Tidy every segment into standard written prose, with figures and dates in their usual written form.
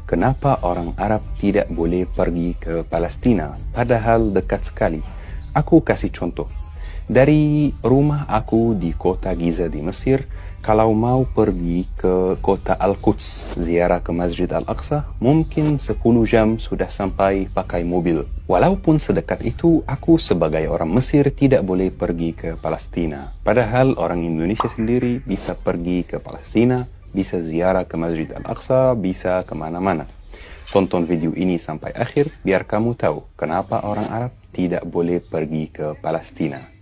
kenapa orang Arab tidak boleh pergi ke Palestina, padahal dekat sekali. Aku kasih contoh. Dari rumah aku di kota Giza di Mesir, kalau mau pergi ke kota Al-Quds, ziarah ke Masjid Al-Aqsa, mungkin 10 jam sudah sampai pakai mobil. Walaupun sedekat itu, aku sebagai orang Mesir tidak boleh pergi ke Palestina. Padahal orang Indonesia sendiri bisa pergi ke Palestina, bisa ziarah ke Masjid Al-Aqsa, bisa kemana-mana. Tonton video ini sampai akhir biar kamu tahu kenapa orang Arab tidak boleh pergi ke Palestina.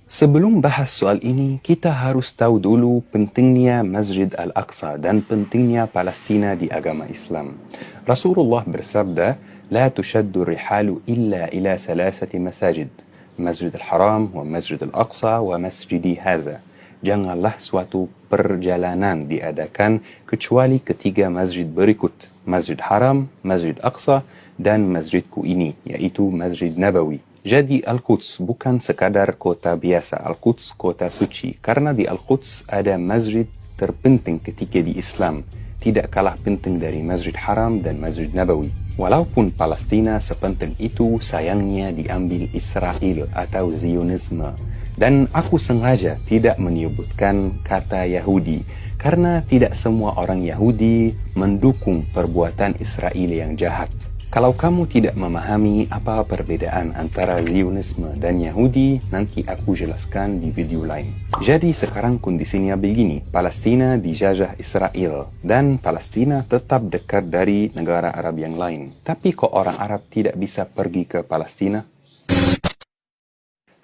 Sebelum bahas soal ini, kita harus tahu dulu pentingnya Masjid Al-Aqsa dan pentingnya Palestina di agama Islam. Rasulullah bersabda, "La tushaddu rihalu illa ila salasati masajid, Masjid Al-Haram, wa Masjid Al-Aqsa, wa Masjidi Haza." Janganlah suatu perjalanan diadakan kecuali ketiga masjid berikut, Masjid Haram, Masjid Aqsa, dan masjidku ini, yaitu Masjid Nabawi. Jadi Al-Quds bukan sekadar kota biasa, Al-Quds kota suci. Karena di Al-Quds ada masjid terpenting ketika di Islam, tidak kalah penting dari Masjid Haram dan Masjid Nabawi. Walaupun Palestina sepenting itu, sayangnya diambil Israel atau Zionisme. Dan aku sengaja tidak menyebutkan kata Yahudi, karena tidak semua orang Yahudi mendukung perbuatan Israel yang jahat. Kalau kamu tidak memahami apa perbedaan antara Zionisme dan Yahudi, nanti aku jelaskan di video lain. Jadi sekarang kondisinya begini, Palestina dijajah Israel, dan Palestina tetap dekat dari negara Arab yang lain. Tapi kok orang Arab tidak bisa pergi ke Palestina?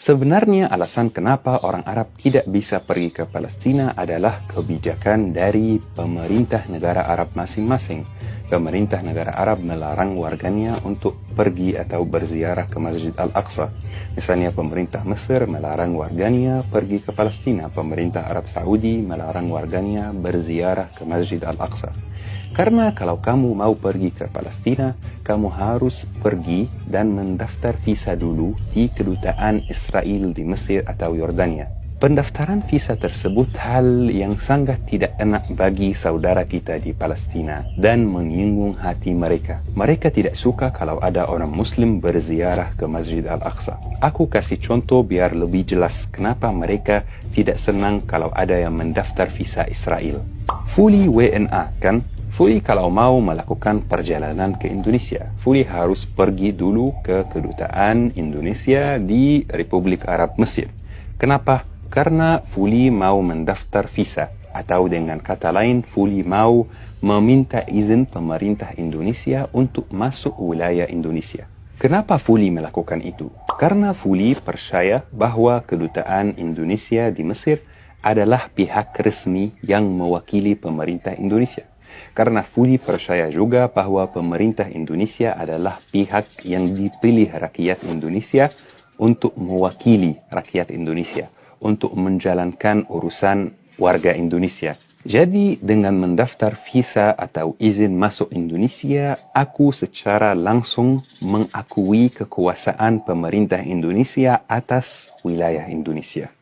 Sebenarnya alasan kenapa orang Arab tidak bisa pergi ke Palestina adalah kebijakan dari pemerintah negara Arab masing-masing. Pemerintah negara Arab melarang warganya untuk pergi atau berziarah ke Masjid Al-Aqsa. Misalnya pemerintah Mesir melarang warganya pergi ke Palestina. Pemerintah Arab Saudi melarang warganya berziarah ke Masjid Al-Aqsa. Karena kalau kamu mau pergi ke Palestina, kamu harus pergi dan mendaftar visa dulu di kedutaan Israel di Mesir atau Yordania. Pendaftaran visa tersebut hal yang sangat tidak enak bagi saudara kita di Palestina dan menyinggung hati mereka. Mereka tidak suka kalau ada orang Muslim berziarah ke Masjid Al-Aqsa. Aku kasih contoh biar lebih jelas kenapa mereka tidak senang kalau ada yang mendaftar visa Israel. Fully WNA kan? Fully kalau mau melakukan perjalanan ke Indonesia, Fully harus pergi dulu ke kedutaan Indonesia di Republik Arab Mesir. Kenapa? Karena Fully mau mendaftar visa, atau dengan kata lain, Fully mau meminta izin pemerintah Indonesia untuk masuk wilayah Indonesia. Kenapa Fully melakukan itu? Karena Fully percaya bahwa kedutaan Indonesia di Mesir adalah pihak resmi yang mewakili pemerintah Indonesia. Karena Fully percaya juga bahwa pemerintah Indonesia adalah pihak yang dipilih rakyat Indonesia untuk mewakili rakyat Indonesia, untuk menjalankan urusan warga Indonesia. Jadi dengan mendaftar visa atau izin masuk Indonesia, aku secara langsung mengakui kekuasaan pemerintah Indonesia atas wilayah Indonesia.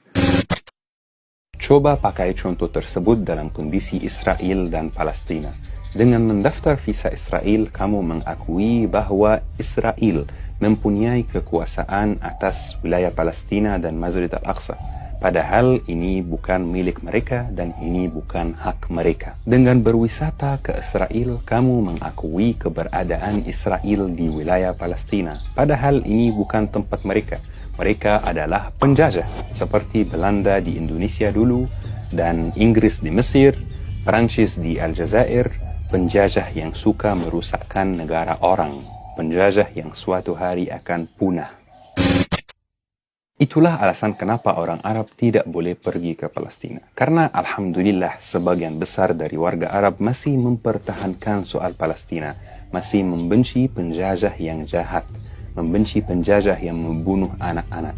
Coba pakai contoh tersebut dalam kondisi Israel dan Palestina. Dengan mendaftar visa Israel, kamu mengakui bahwa Israel mempunyai kekuasaan atas wilayah Palestina dan Masjid Al-Aqsa. Padahal ini bukan milik mereka dan ini bukan hak mereka. Dengan berwisata ke Israel, kamu mengakui keberadaan Israel di wilayah Palestina. Padahal ini bukan tempat mereka. Mereka adalah penjajah, seperti Belanda di Indonesia dulu, dan Inggris di Mesir, Prancis di Aljazair, penjajah yang suka merusakkan negara orang, penjajah yang suatu hari akan punah. Itulah alasan kenapa orang Arab tidak boleh pergi ke Palestina. Karena Alhamdulillah sebagian besar dari warga Arab masih mempertahankan soal Palestina, masih membenci penjajah yang jahat, membenci penjajah yang membunuh anak-anak.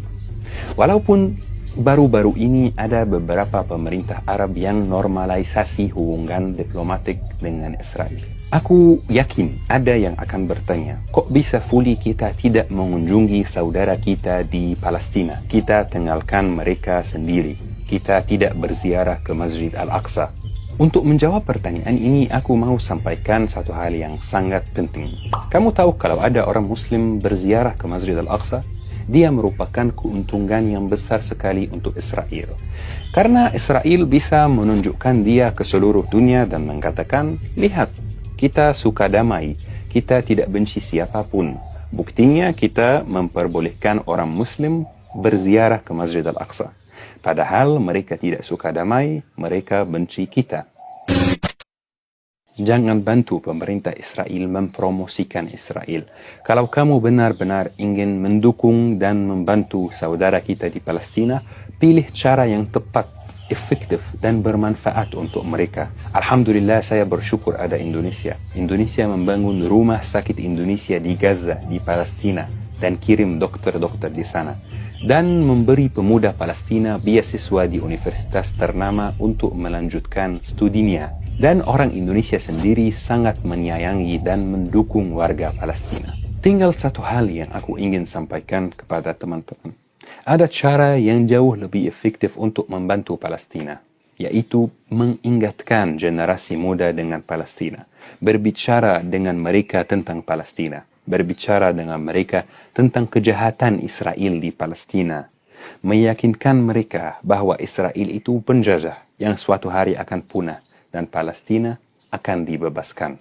Walaupun baru-baru ini ada beberapa pemerintah Arab yang normalisasi hubungan diplomatik dengan Israel. Aku yakin ada yang akan bertanya, kok bisa Fully kita tidak mengunjungi saudara kita di Palestina? Kita tinggalkan mereka sendiri. Kita tidak berziarah ke Masjid Al-Aqsa. Untuk menjawab pertanyaan ini, aku mau sampaikan satu hal yang sangat penting. Kamu tahu kalau ada orang Muslim berziarah ke Masjid Al-Aqsa, dia merupakan keuntungan yang besar sekali untuk Israel. Karena Israel bisa menunjukkan dia ke seluruh dunia dan mengatakan, lihat, kita suka damai, kita tidak benci siapapun. Buktinya kita memperbolehkan orang Muslim berziarah ke Masjid Al-Aqsa. Padahal mereka tidak suka damai, mereka benci kita. Jangan bantu pemerintah Israel mempromosikan Israel. Kalau kamu benar-benar ingin mendukung dan membantu saudara kita di Palestina, pilih cara yang tepat, efektif, dan bermanfaat untuk mereka. Alhamdulillah, saya bersyukur ada Indonesia. Indonesia membangun rumah sakit Indonesia di Gaza, di Palestina, dan kirim dokter-dokter di sana. Dan memberi pemuda Palestina beasiswa di universitas ternama untuk melanjutkan studinya. Dan orang Indonesia sendiri sangat menyayangi dan mendukung warga Palestina. Tinggal satu hal yang aku ingin sampaikan kepada teman-teman. Ada cara yang jauh lebih efektif untuk membantu Palestina, yaitu mengingatkan generasi muda dengan Palestina, berbicara dengan mereka tentang Palestina, berbicara dengan mereka tentang kejahatan Israel di Palestina, meyakinkan mereka bahwa Israel itu penjajah yang suatu hari akan punah dan Palestina akan dibebaskan.